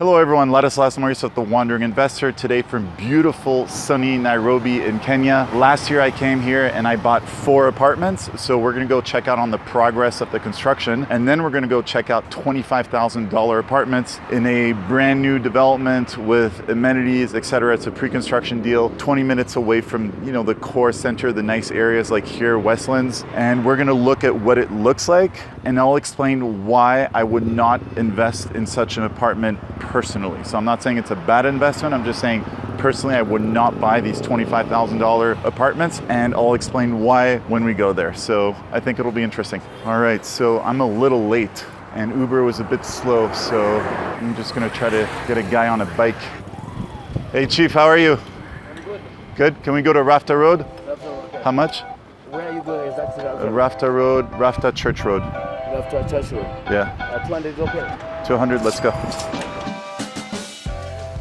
Hello everyone, Ladislas Maurice, the Wandering Investor, today from beautiful sunny Nairobi in Kenya. Last year I came here and I bought 4 apartments, so we're gonna go check out on the progress of the construction, and then we're gonna go check out $25,000 apartments in a brand new development with amenities, etc. It's a pre-construction deal, 20 minutes away from, the core center, the nice areas like here, Westlands, and we're gonna look at what it looks like, and I'll explain why I would not invest in such an apartment personally. So I'm not saying it's a bad investment, I'm just saying personally I would not buy these $25,000 apartments, and I'll explain why when we go there. So I think it'll be interesting. All right, so I'm a little late and Uber was a bit slow, so I'm just gonna try to get a guy on a bike. Hey Chief, how are you? I'm good. Good, can we go to Rafta Road? Rafta Road, okay. How much? Where are you going exactly? Rafta Road, Rafta Church Road. Rafta Church Road. Yeah. 200 is okay. 200, let's go.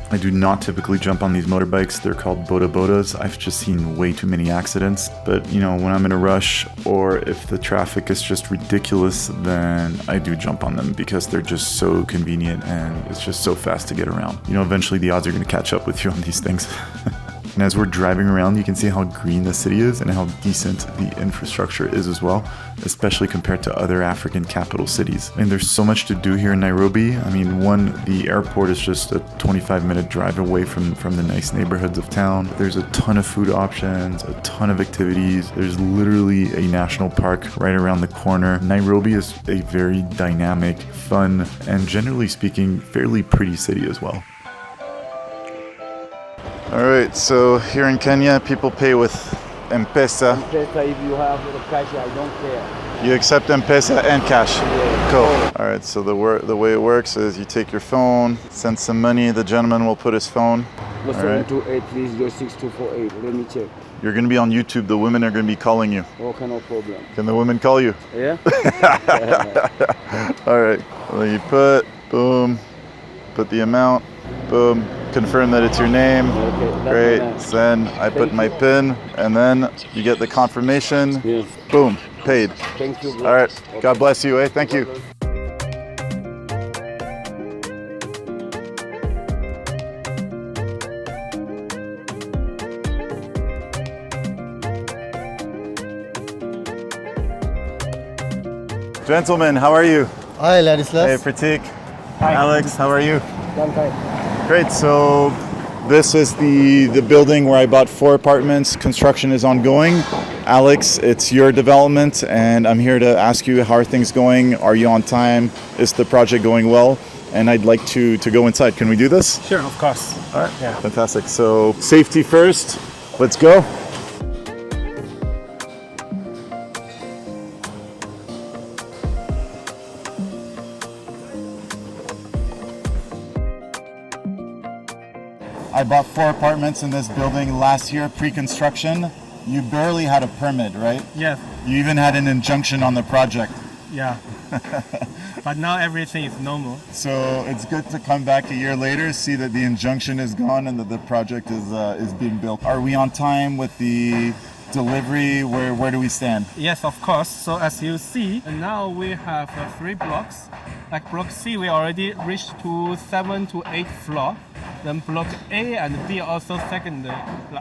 I do not typically jump on these motorbikes. They're called bodas. I've just seen way too many accidents. But, when I'm in a rush or if the traffic is just ridiculous, then I do jump on them because they're just so convenient and it's just so fast to get around. Eventually the odds are going to catch up with you on these things. And as we're driving around, you can see how green the city is and how decent the infrastructure is as well, especially compared to other African capital cities. And there's so much to do here in Nairobi. The airport is just a 25-minute drive away from the nice neighborhoods of town. There's a ton of food options, a ton of activities. There's literally a national park right around the corner. Nairobi is a very dynamic, fun, and generally speaking, fairly pretty city as well. All right, so here in Kenya, people pay with M-Pesa. M-Pesa, if you have the cash, I don't care. You accept M-Pesa and cash? Yeah. Cool. All right, so the way it works is you take your phone, send some money, the gentleman will put his phone. Go 728, please, go 6248. Let me check. You're going to be on YouTube. The women are going to be calling you. Okay, no problem. Can the women call you? Yeah? All right, well, you put the amount, boom. Confirm that it's your name. Okay, great. Send. I put my PIN, and then you get the confirmation. Yes. Boom. Paid. Thank you. All right. Okay. God bless you. Thank you. Gentlemen, how are you? Hi, Ladislas. Hey, Pratik. Hi. Alex, how are you? One time. Great, so this is the building where I bought 4 apartments. Construction is ongoing. Alex, it's your development, and I'm here to ask you, how are things going? Are you on time? Is the project going well? And I'd like to go inside. Can we do this? Sure, of course. All right, Yeah. Fantastic. So safety first. Let's go. I bought 4 apartments in this building last year, pre-construction. You barely had a permit, right? Yes. You even had an injunction on the project. Yeah. But now everything is normal. So it's good to come back a year later, see that the injunction is gone and that the project is being built. Are we on time with the delivery? Where do we stand? Yes, of course. So as you see, now we have 3 blocks. Like block C, we already reached to 7 to 8 floor. Then block A and B also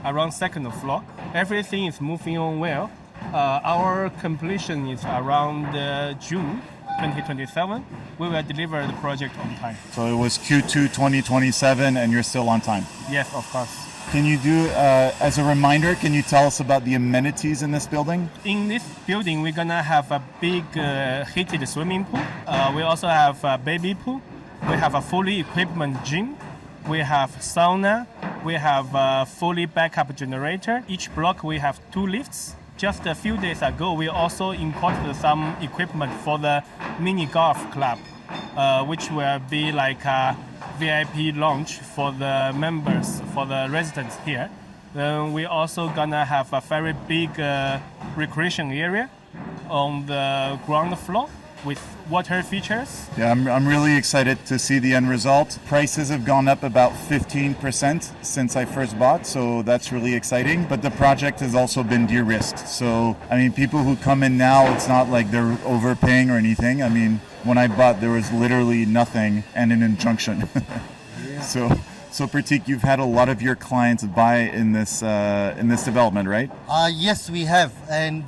around second floor. Everything is moving on well. Our completion is around June 2027. We will deliver the project on time. So it was Q2 2027 and you're still on time? Yes, of course. Can you do, as a reminder, can you tell us about the amenities in this building? In this building, we're gonna have a big heated swimming pool. We also have a baby pool. We have a fully equipped gym. We have sauna. We have a fully backup generator. Each block we have 2 lifts. Just a few days ago, we also imported some equipment for the mini golf club, which will be like a VIP lounge for the members, for the residents here. Then we also gonna have a very big recreation area on the ground floor with water features. Yeah, I'm really excited to see the end result. Prices have gone up about 15% since I first bought, so that's really exciting. But the project has also been de-risked. So, people who come in now, it's not like they're overpaying or anything. When I bought, there was literally nothing and an injunction. So Pratik, you've had a lot of your clients buy in this development, right? Yes, we have. And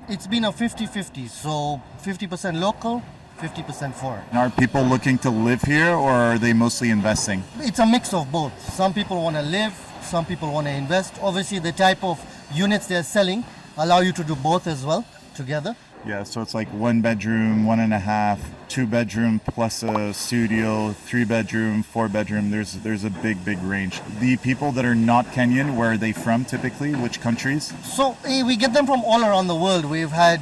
it's been a 50-50. So 50% local, 50% foreign. And are people looking to live here, or are they mostly investing? It's a mix of both. Some people want to live, some people want to invest. Obviously, the type of units they're selling allow you to do both as well together. Yeah, so it's like 1 bedroom, 1.5, 2 bedroom plus a studio, 3 bedroom, 4 bedroom. There's a big range. The people that are not Kenyan, where are they from typically? Which countries? So we get them from all around the world. We've had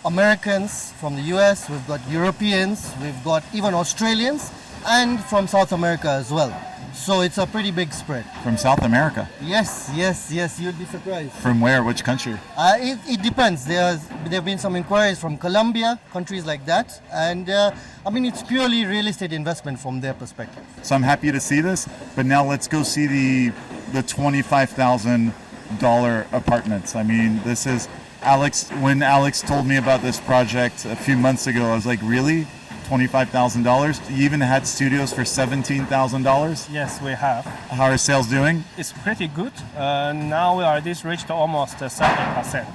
Americans from the US, we've got Europeans, we've got even Australians, and from South America as well. So it's a pretty big spread. From South America? Yes, you'd be surprised. From where? Which country? It depends. There have been some inquiries from Colombia, countries like that. And it's purely real estate investment from their perspective. So I'm happy to see this, but now let's go see the $25,000 apartments. I mean, this is Alex. When Alex told me about this project a few months ago, I was like, really? $25,000? You even had studios for $17,000? Yes, we have. How are sales doing? It's pretty good. Now we are reached almost 70%.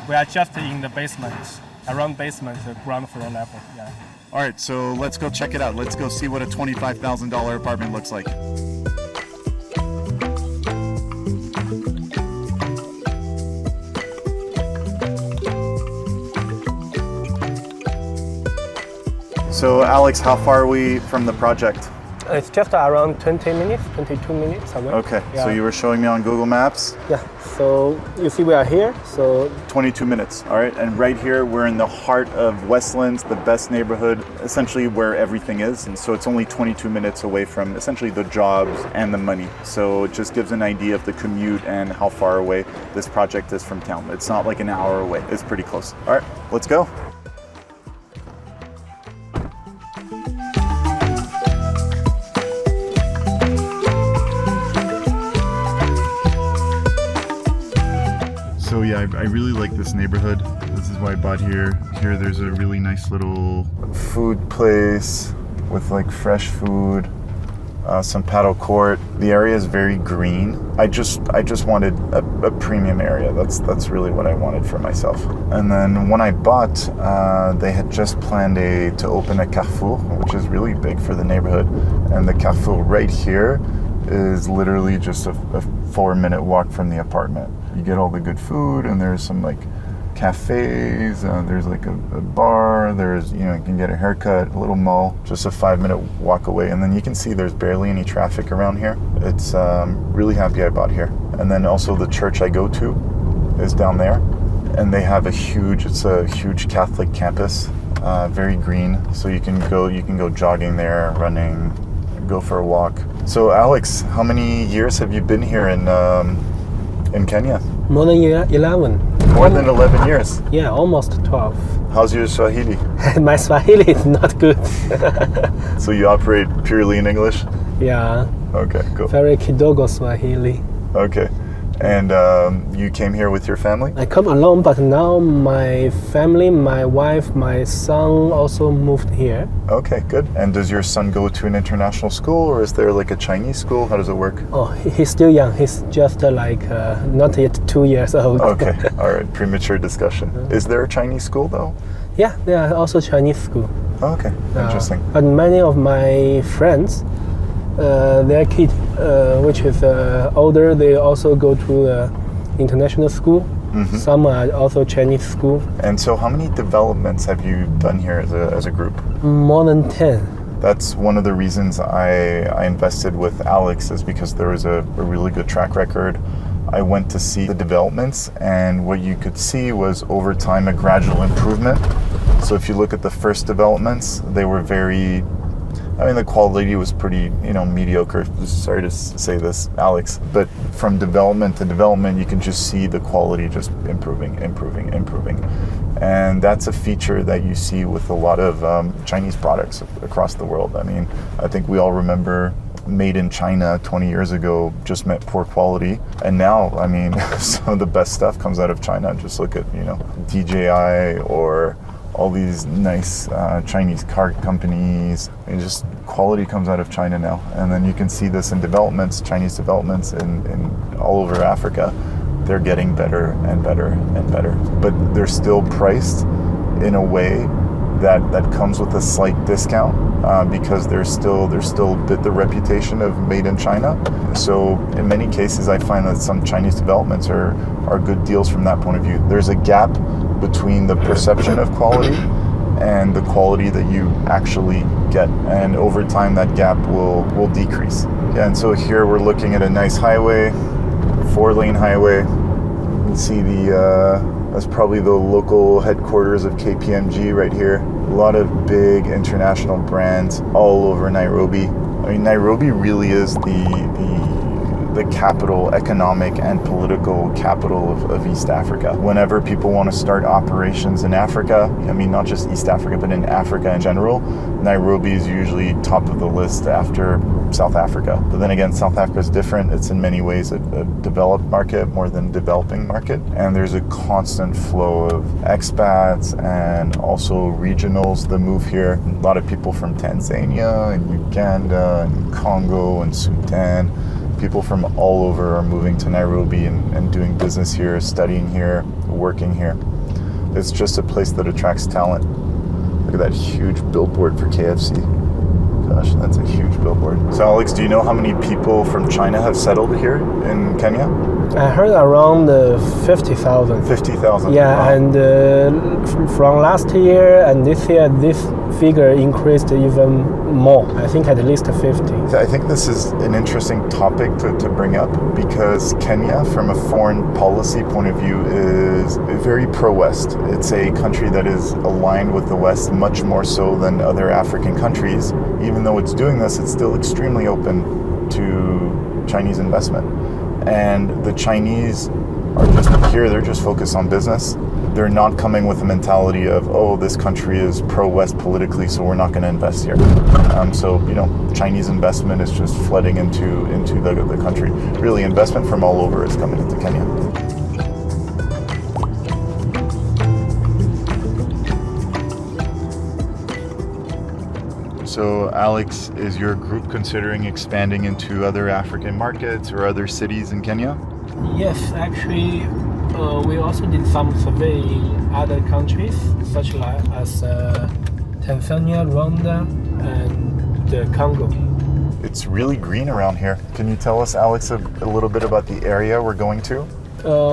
We are just in the basement, around basement, ground floor level. Yeah. All right, so let's go check it out. Let's go see what a $25,000 apartment looks like. So Alex, how far are we from the project? It's just around 20 minutes, 22 minutes away. Okay, Yeah. so you were showing me on Google Maps. Yeah, so you see we are here, so 22 minutes, all right? And right here, we're in the heart of Westlands, the best neighborhood, essentially where everything is. And so it's only 22 minutes away from essentially the jobs and the money. So it just gives an idea of the commute and how far away this project is from town. It's not like an hour away, it's pretty close. All right, let's go. So yeah, I really like this neighborhood. This is why I bought here. Here there's a really nice little food place with like fresh food, some paddle court. The area is very green. I just wanted a premium area. That's really what I wanted for myself. And then when I bought, they had just planned to open a Carrefour, which is really big for the neighborhood. And the Carrefour right here is literally just a 4-minute walk from the apartment. You get all the good food, and there's some like cafes, there's like a bar, there's, you can get a haircut, a little mall, just a 5-minute walk away. And then you can see there's barely any traffic around here. It's really happy I bought here. And then also the church I go to is down there, and they have it's a huge Catholic campus, very green. So you can go jogging there, running, go for a walk. So Alex, how many years have you been here in Kenya? more than 11. More than 11 years. Yeah, almost 12. How's your Swahili? My Swahili is not good. So you operate purely in English? Yeah, Okay, cool. very kidogo Swahili. Okay. And you came here with your family? I come alone, but now my family, my wife, my son also moved here. Okay, good. And does your son go to an international school, or is there like a Chinese school? How does it work? Oh, he's still young. He's just not yet 2 years old. Okay, all right. Premature discussion. Is there a Chinese school though? Yeah, there are also Chinese school. Oh, okay, interesting. But many of my friends, their kid, which is older, they also go to international school. Mm-hmm. Some are also Chinese school. And so how many developments have you done here as a group? More than 10. That's one of the reasons I invested with Alex, is because there was a really good track record. I went to see the developments, and what you could see was over time a gradual improvement. So if you look at the first developments, they were the quality was pretty, mediocre. Sorry to say this, Alex, but from development to development, you can just see the quality just improving. And that's a feature that you see with a lot of Chinese products across the world. I think we all remember made in China 20 years ago just meant poor quality. And now, some of the best stuff comes out of China. Just look at, DJI or all these nice Chinese car companies. And just quality comes out of China now. And then you can see this in developments, Chinese developments in all over Africa. They're getting better and better and better. But they're still priced in a way that comes with a slight discount because there's still a bit the reputation of made in China. So in many cases, I find that some Chinese developments are good deals from that point of view. There's a gap between the perception of quality and the quality that you actually get. And over time, that gap will decrease. Yeah, and so here we're looking at a nice highway, 4-lane highway. You can see that's probably the local headquarters of KPMG right here. A lot of big international brands all over Nairobi. I mean, Nairobi really is the capital, economic and political capital of East Africa. Whenever people want to start operations in Africa, I mean, not just East Africa, but in Africa in general, Nairobi is usually top of the list after South Africa. But then again, South Africa is different. It's in many ways a developed market more than a developing market. And there's a constant flow of expats and also regionals that move here. A lot of people from Tanzania and Uganda and Congo and Sudan. People from all over are moving to Nairobi and doing business here, studying here, working here. It's just a place that attracts talent. Look at that huge billboard for KFC. Gosh, that's a huge billboard. So Alex, do you know how many people from China have settled here in Kenya? I heard around 50,000. 50,000? Yeah, Wow. and from last year and this year, this figure increased even more. I think at least 50. I think this is an interesting topic to bring up because Kenya, from a foreign policy point of view, is very pro-West. It's a country that is aligned with the West much more so than other African countries. Even though it's doing this, it's still extremely open to Chinese investment. And the Chinese are just here, they're just focused on business. They're not coming with a mentality of, oh, this country is pro-West politically, so we're not going to invest here. So, Chinese investment is just flooding into the country. Really, investment from all over is coming into Kenya. So, Alex, is your group considering expanding into other African markets or other cities in Kenya? Yes, actually, we also did some survey in other countries, such as Tanzania, Rwanda, and Congo. It's really green around here. Can you tell us, Alex, a little bit about the area we're going to?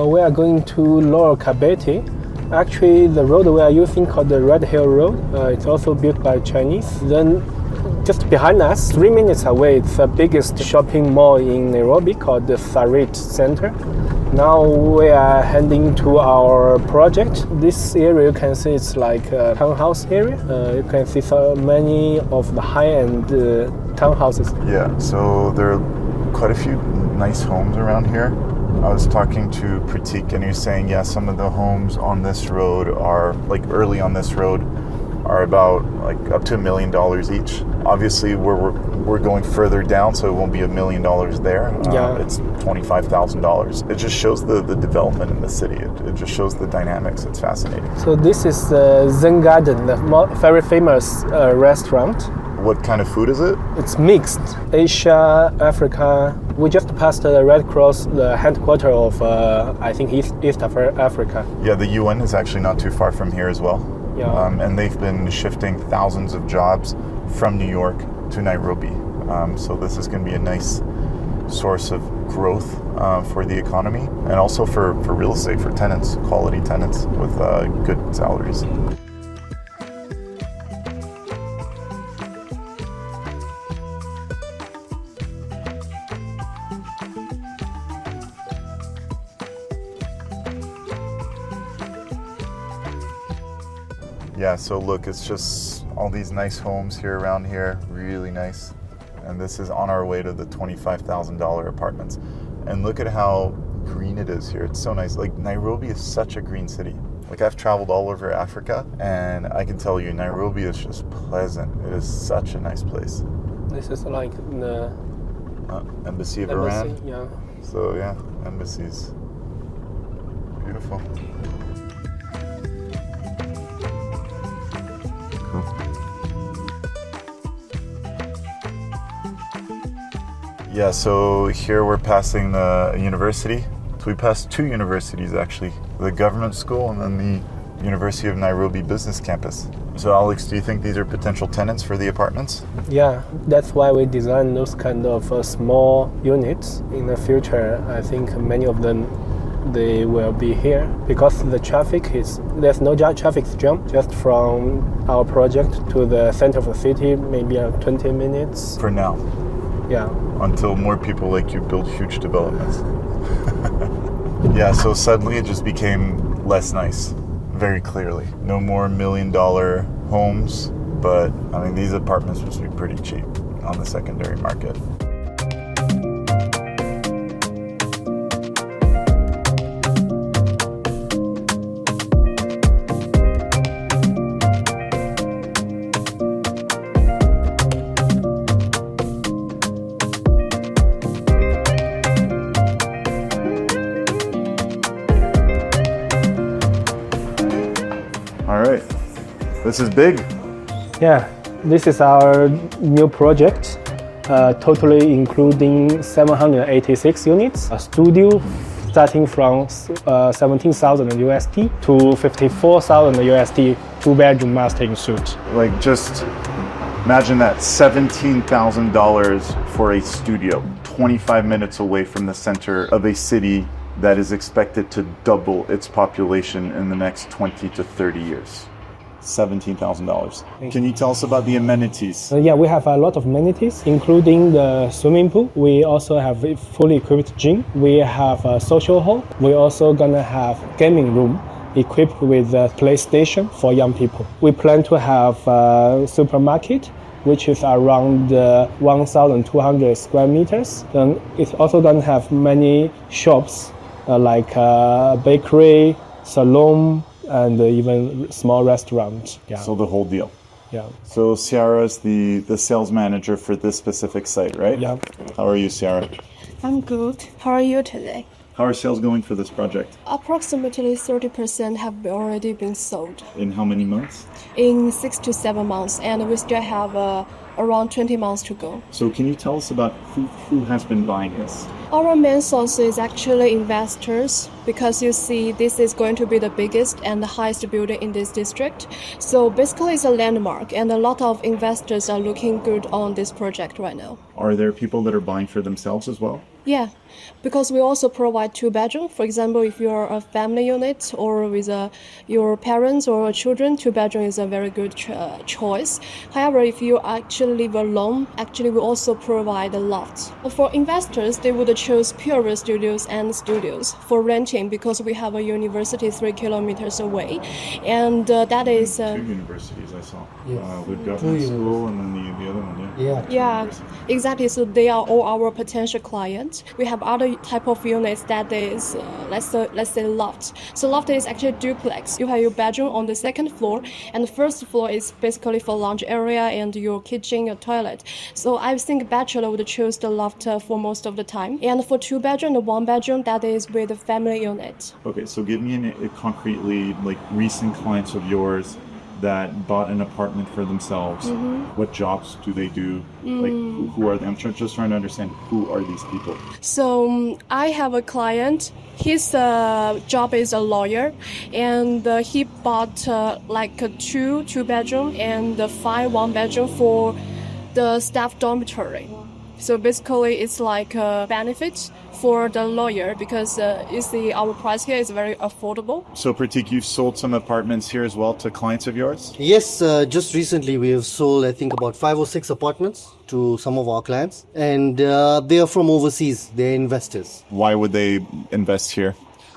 We are going to Lower Kabete. Actually, the road we are using called the Red Hill Road. It's also built by Chinese. Then just behind us, 3 minutes away, it's the biggest shopping mall in Nairobi called the Sarit Center. Now we are heading to our project. This area you can see it's like a townhouse area. You can see so many of the high-end townhouses. Yeah, so there are quite a few nice homes around here. I was talking to Pratik and he was saying, yeah, some of the homes on this road are, like early on this road, are about like up to $1 million each. Obviously, we're going further down, so it won't be $1 million there. It's $25,000. It just shows the development in the city. It just shows the dynamics. It's fascinating. So this is Zen Garden, the very famous restaurant. What kind of food is it? It's mixed. Asia, Africa. We just passed the Red Cross, the headquarters of, I think, East Africa. Yeah, the UN is actually not too far from here as well. Yeah. And they've been shifting thousands of jobs from New York to Nairobi. So this is going to be a nice source of growth for the economy and also for real estate, for tenants, quality tenants with good salaries. Yeah, so look, it's just all these nice homes here around here, really nice. And this is on our way to the $25,000 apartments. And look at how green it is here. It's so nice. Like, Nairobi is such a green city. Like, I've traveled all over Africa, and I can tell you, Nairobi is just pleasant. It is such a nice place. This is like the Embassy of embassy, Iran. yeah. So yeah, embassy's beautiful. Yeah, so here we're passing the university. So we passed two universities actually, the government school and then the University of Nairobi Business Campus. So Alex, do you think these are potential tenants for the apartments? Yeah, that's why we design those kind of small units. In the future, I think many of them, they will be here because there's no traffic jam just from our project to the center of the city, maybe 20 minutes. For now. Yeah. Until more people like you build huge developments. Yeah, so suddenly it just became less nice, very clearly. No more $1 million homes, but I mean, these apartments must be pretty cheap on the secondary market. All right, this is big. Yeah, this is our new project, totally including 786 units. A studio starting from 17,000 USD to 54,000 USD, two-bedroom master in suite. Like, just imagine that, $17,000 for a studio, 25 minutes away from the center of a city that is expected to double its population in the next 20 to 30 years. $17,000. Can you tell us about the amenities? Yeah, we have a lot of amenities, including the swimming pool. We also have a fully equipped gym. We have a social hall. We're also gonna have gaming room equipped with a PlayStation for young people. We plan to have a supermarket, which is around 1,200 square meters. Then it's also gonna have many shops like bakery, salon, and even small restaurant. Yeah. So the whole deal. Yeah. So Ciara is the sales manager for this specific site, right? Yeah. How are you, Ciara? I'm good. How are you today? How are sales going for this project? Approximately 30% have already been sold In how many months? in 6 to 7 months, and we still have around 20 months to go. So can you tell us about who has been buying this? Our main source is actually investors, because you see this is going to be the biggest and the highest building in this district. So basically it's a landmark, and a lot of investors are looking good on this project right now. Are there people that are buying for themselves as well? Yeah, because we also provide two-bedroom. For example, if you're a family unit or with your parents or children, two-bedroom is a very good choice. However, if you actually live alone, actually we also provide a loft. For investors, they would choose pure studios and studios for renting, because we have a university 3 kilometers away, and that is... Two universities I saw. Yes. The government school and then the other one, yeah? Yeah, exactly. So they are all our potential clients. We have other type of units that is, let's say loft. So loft is actually duplex. You have your bedroom on the second floor, and the first floor is basically for lounge area and your kitchen, your toilet. So I think bachelor would choose the loft for most of the time. And for two bedroom and one bedroom, that is with the family unit. Okay, so give me concretely, like, recent clients of yours that bought an apartment for themselves. What jobs do they do? Like, who are they? I'm just trying to understand, who are these people? So I have a client. His job is a lawyer, and he bought like a two bedroom and 5 one bedroom for the staff dormitory. So basically, it's like a benefit for the lawyer, because you see our price here is very affordable. So Pratik, you've sold some apartments here as well to clients of yours? Yes, just recently we have sold, I think, about 5 or 6 apartments to some of our clients, and they are from overseas. They're investors. Why would they invest here?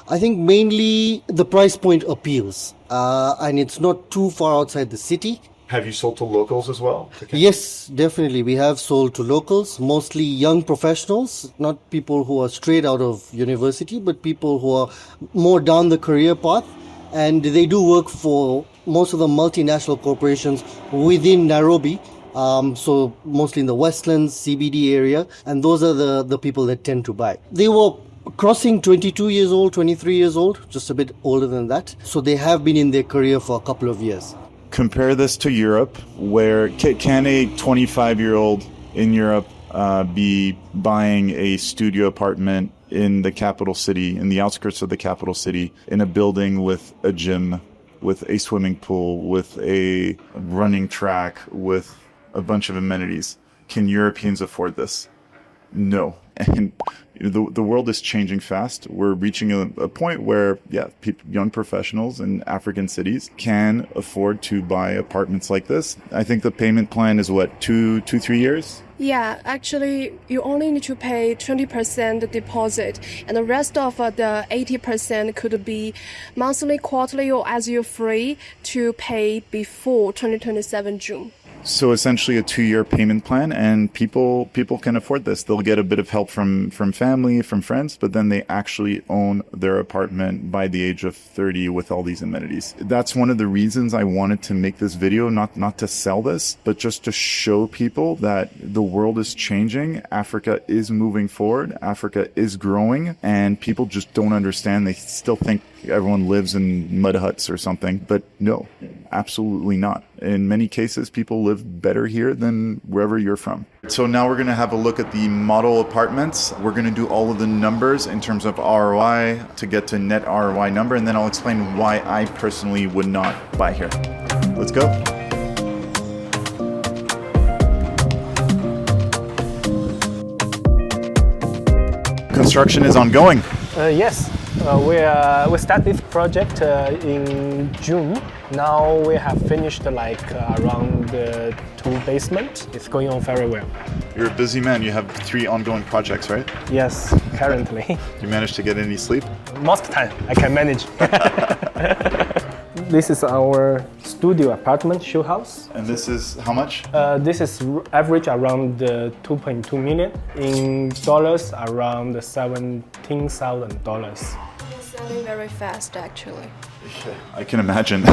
I think mainly the price point appeals, and it's not too far outside the city. Have you sold to locals as well? Okay. Yes, definitely. We have sold to locals, mostly young professionals, not people who are straight out of university, but people who are more down the career path. And they do work for most of the multinational corporations within Nairobi. So mostly in the Westlands, CBD area. And those are the people that tend to buy. They were crossing 22 years old, 23 years old, just a bit older than that. So they have been in their career for a couple of years. Compare this to Europe, where can a 25-year-old in Europe be buying a studio apartment in the capital city, in the outskirts of the capital city, in a building with a gym, with a swimming pool, with a running track, with a bunch of amenities. Can Europeans afford this? No. And the world is changing fast. We're reaching a point where, young professionals in African cities can afford to buy apartments like this. I think the payment plan is what, 3 years? Yeah, actually, you only need to pay 20% deposit, and the rest of the 80% could be monthly, quarterly, or as you're free to pay before 2027 June. So essentially a 2-year payment plan, and people can afford this. They'll get a bit of help from family, from friends, but then they actually own their apartment by the age of 30 with all these amenities. That's one of the reasons I wanted to make this video, not to sell this, but just to show people that the world is changing. Africa is moving forward. Africa is growing, and people just don't understand. They still think everyone lives in mud huts or something, but no, absolutely not. In many cases, people live better here than wherever you're from. So now we're going to have a look at the model apartments. We're going to do all of the numbers in terms of ROI to get to net ROI number, and then I'll explain why I personally would not buy here. Let's go. Construction is ongoing. Yes, we start this project in June. Now we have finished around 2 basement. It's going on very well. You're a busy man. You have 3 ongoing projects, right? Yes, currently. You managed to get any sleep? Most time I can manage. This is our studio apartment show house. And this is how much? This is average around 2.2 million. In dollars, around $17,000. Selling very fast, actually. I can imagine.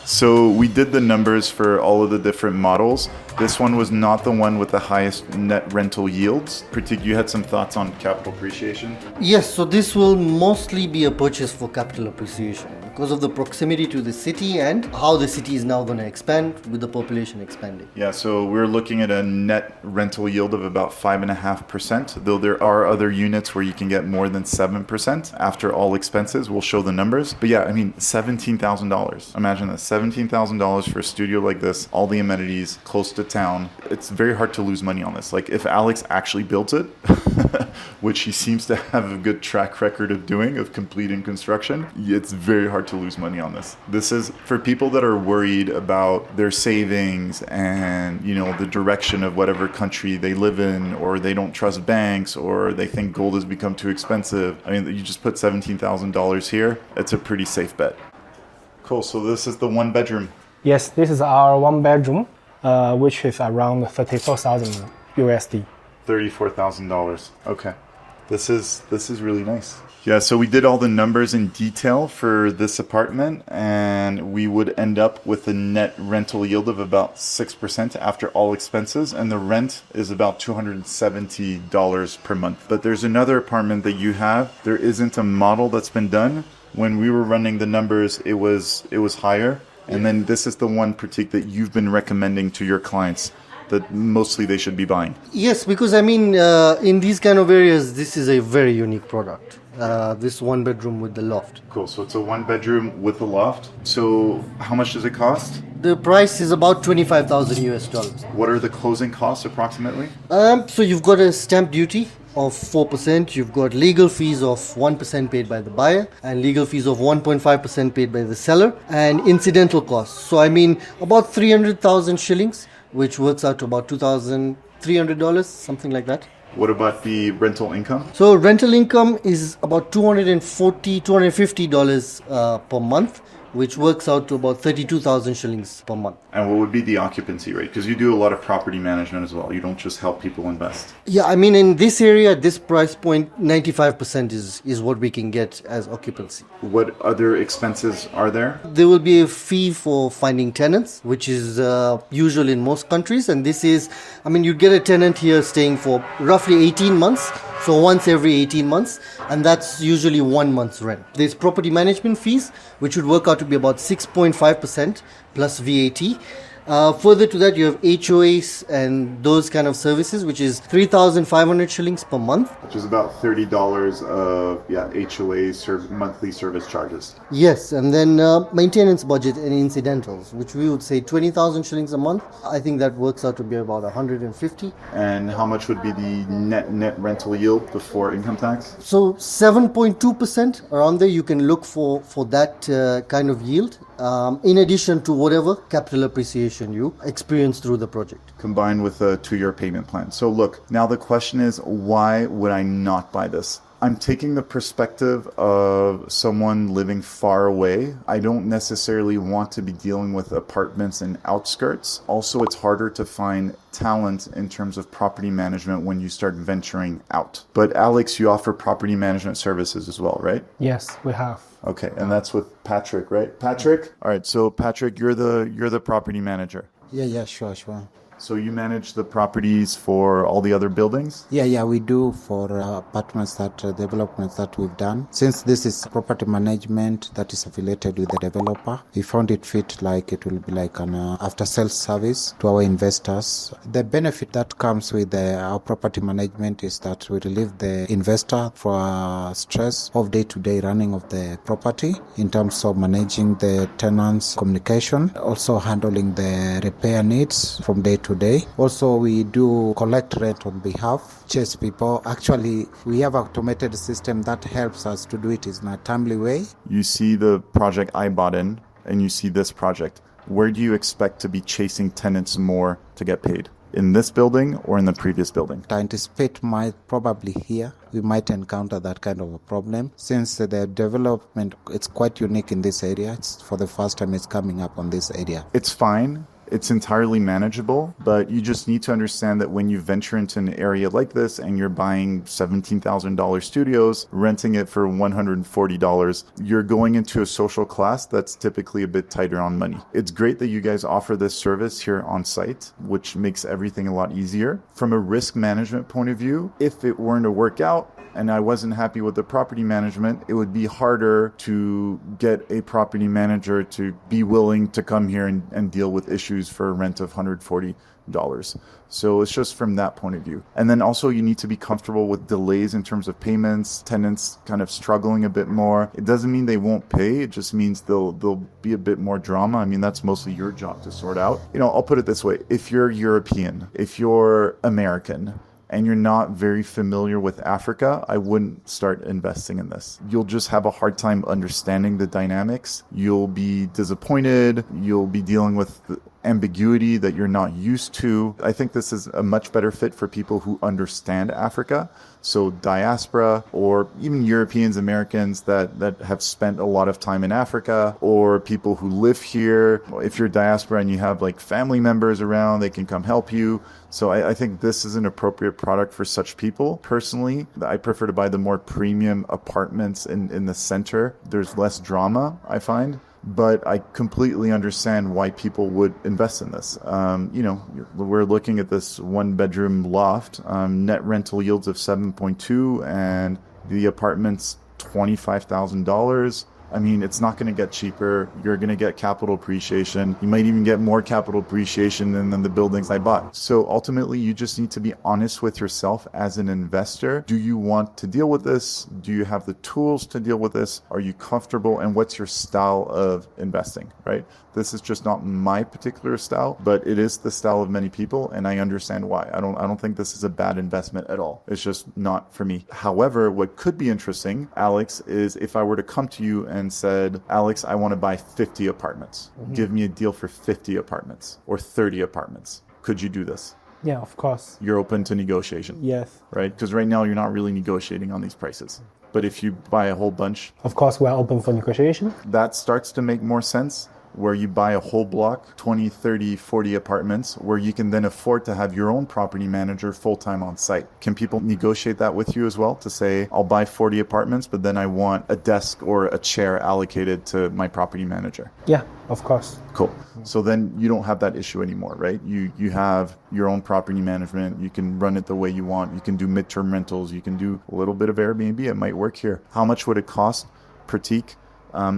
So we did the numbers for all of the different models. This one was not the one with the highest net rental yields. Pratik, you had some thoughts on capital appreciation? Yes, so this will mostly be a purchase for capital appreciation because of the proximity to the city and how the city is now going to expand with the population expanding. Yeah, so we're looking at a net rental yield of about 5.5%, though there are other units where you can get more than 7% after all expenses. We'll show the numbers. But yeah, I mean, $17,000. Imagine that, $17,000 for a studio like this, all the amenities, close to town. It's very hard to lose money on this. Like if Alex actually built it, which he seems to have a good track record of doing, of completing construction, it's very hard to lose money on this. This is for people that are worried about their savings and, you know, the direction of whatever country they live in, or they don't trust banks, or they think gold has become too expensive. I mean, you just put $17,000 here. It's a pretty safe bet. Cool. So this is the 1 bedroom. Yes, this is our 1 bedroom, which is around 34,000 USD. $34,000. Okay. This is really nice. Yeah, so we did all the numbers in detail for this apartment, and we would end up with a net rental yield of about 6% after all expenses, and the rent is about $270 per month. But there's another apartment that you have. There isn't a model that's been done. When we were running the numbers, it was higher. And then this is the one, Pratik, that you've been recommending to your clients that mostly they should be buying. Yes, because I mean, in these kind of areas, this is a very unique product. This 1 bedroom with the loft. Cool. So it's a 1 bedroom with a loft. So how much does it cost? The price is about 25,000 US dollars. What are the closing costs approximately? So you've got a stamp duty of 4%, you've got legal fees of 1% paid by the buyer, and legal fees of 1.5% paid by the seller, and incidental costs. So I mean about 300,000 shillings, which works out to about $2,300, something like that. What about the rental income? So rental income is about $250 per month, which works out to about 32,000 shillings per month. And what would be the occupancy rate? Because you do a lot of property management as well. You don't just help people invest. Yeah, I mean, in this area, at this price point, 95% is what we can get as occupancy. What other expenses are there? There will be a fee for finding tenants, which is usual in most countries. And this is, I mean, you get a tenant here staying for roughly 18 months. So once every 18 months, and that's usually 1 month's rent. There's property management fees, which would work out to be about 6.5% plus VAT. Further to that, you have HOAs and those kind of services, which is 3,500 shillings per month. Which is about $30 of HOA monthly service charges. Yes, and then maintenance budget and incidentals, which we would say 20,000 shillings a month. I think that works out to be about 150. And how much would be the net rental yield before income tax? So 7.2% around there, you can look for that kind of yield, in addition to whatever capital appreciation you experience through the project. Combined with a 2-year payment plan. So look, now the question is, why would I not buy this? I'm taking the perspective of someone living far away. I don't necessarily want to be dealing with apartments in outskirts. Also, it's harder to find talent in terms of property management when you start venturing out. But Alex, you offer property management services as well, right? Yes, we have. Okay, and that's with Patrick, right? Patrick? All right, so Patrick, you're the property manager. Yeah, sure. So you manage the properties for all the other buildings? Yeah, we do for apartments developments that we've done. Since this is property management that is affiliated with the developer, we found it fit like it will be like an after-sales service to our investors. The benefit that comes with our property management is that we relieve the investor for stress of day-to-day running of the property in terms of managing the tenants' communication, also handling the repair needs from day to day. Also, we do collect rent on behalf, chase people. Actually, we have an automated system that helps us to do it in a timely way. You see the project I bought in, and you see this project. Where do you expect to be chasing tenants more to get paid? In this building or in the previous building? I anticipate probably here we might encounter that kind of a problem since the development, it's quite unique in this area. It's for the first time it's coming up on this area. It's fine. It's entirely manageable, but you just need to understand that when you venture into an area like this and you're buying $17,000 studios, renting it for $140, you're going into a social class that's typically a bit tighter on money. It's great that you guys offer this service here on site, which makes everything a lot easier. From a risk management point of view, if it weren't to work out, and I wasn't happy with the property management, it would be harder to get a property manager to be willing to come here and deal with issues for a rent of $140. So it's just from that point of view. And then also you need to be comfortable with delays in terms of payments, tenants kind of struggling a bit more. It doesn't mean they won't pay. It just means there'll be a bit more drama. I mean, that's mostly your job to sort out. I'll put it this way. If you're European, if you're American, and you're not very familiar with Africa, I wouldn't start investing in this. You'll just have a hard time understanding the dynamics. You'll be disappointed. You'll be dealing with the ambiguity that you're not used to. I think this is a much better fit for people who understand Africa. So diaspora, or even Europeans, Americans that have spent a lot of time in Africa, or people who live here. If you're diaspora and you have like family members around, they can come help you. So I think this is an appropriate product for such people. Personally, I prefer to buy the more premium apartments in the center. There's less drama, I find. But I completely understand why people would invest in this. We're looking at this 1-bedroom loft, net rental yields of 7.2, and the apartment's $25,000. I mean, it's not going to get cheaper. You're going to get capital appreciation. You might even get more capital appreciation than the buildings I bought. So ultimately, you just need to be honest with yourself as an investor. Do you want to deal with this? Do you have the tools to deal with this? Are you comfortable? And what's your style of investing, right? This is just not my particular style, but it is the style of many people, and I understand why. I don't think this is a bad investment at all. It's just not for me. However, what could be interesting, Alex, is if I were to come to you and said, Alex, I want to buy 50 apartments. Mm-hmm. Give me a deal for 50 apartments or 30 apartments. Could you do this? Yeah, of course. You're open to negotiation. Yes. Right? Because right now you're not really negotiating on these prices. But if you buy a whole bunch, of course, we're open for negotiation. That starts to make more sense, where you buy a whole block, 20, 30, 40 apartments, where you can then afford to have your own property manager full-time on site. Can people negotiate that with you as well, to say, I'll buy 40 apartments, but then I want a desk or a chair allocated to my property manager? Yeah, of course. Cool. So then you don't have that issue anymore, right? You have your own property management. You can run it the way you want. You can do midterm rentals. You can do a little bit of Airbnb. It might work here. How much would it cost, Pratik,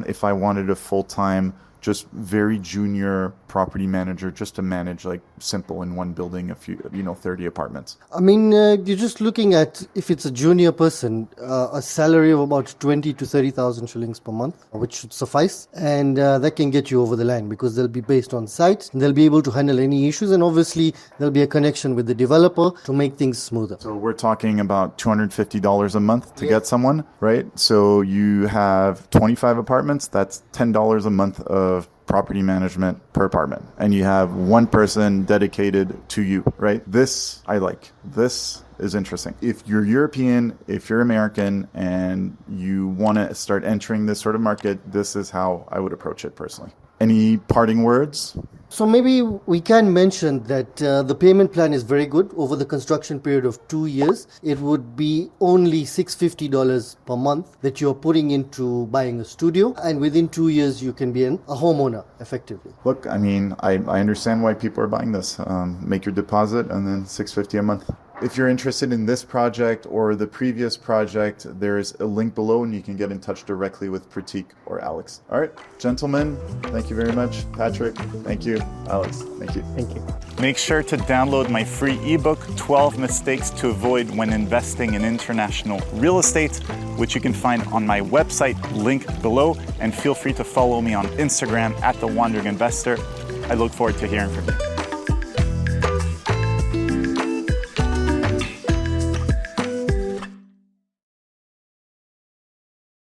if I wanted a full-time just very junior property manager, just to manage like simple in one building, a few, 30 apartments? I mean, you're just looking at, if it's a junior person, a salary of about 20 to 30,000 shillings per month, which should suffice. And that can get you over the line because they'll be based on site. They'll be able to handle any issues. And obviously, there'll be a connection with the developer to make things smoother. So we're talking about $250 a month to get someone, right? So you have 25 apartments. That's $10 a month of property management per apartment, and you have one person dedicated to you, right? This I like. This is interesting. If you're European, if you're American, and you want to start entering this sort of market, this is how I would approach it personally. Any parting words? So maybe we can mention that the payment plan is very good. Over the construction period of 2 years, it would be only $650 per month that you're putting into buying a studio. And within 2 years, you can be a homeowner effectively. Look, I mean, I understand why people are buying this. Make your deposit and then $650 a month. If you're interested in this project or the previous project, there is a link below and you can get in touch directly with Pratik or Alex. All right, gentlemen, thank you very much. Patrick, thank you. Alex, thank you. Thank you. Make sure to download my free ebook, 12 Mistakes to Avoid When Investing in International Real Estate, which you can find on my website, linked below. And feel free to follow me on Instagram @TheWandering Investor. I look forward to hearing from you.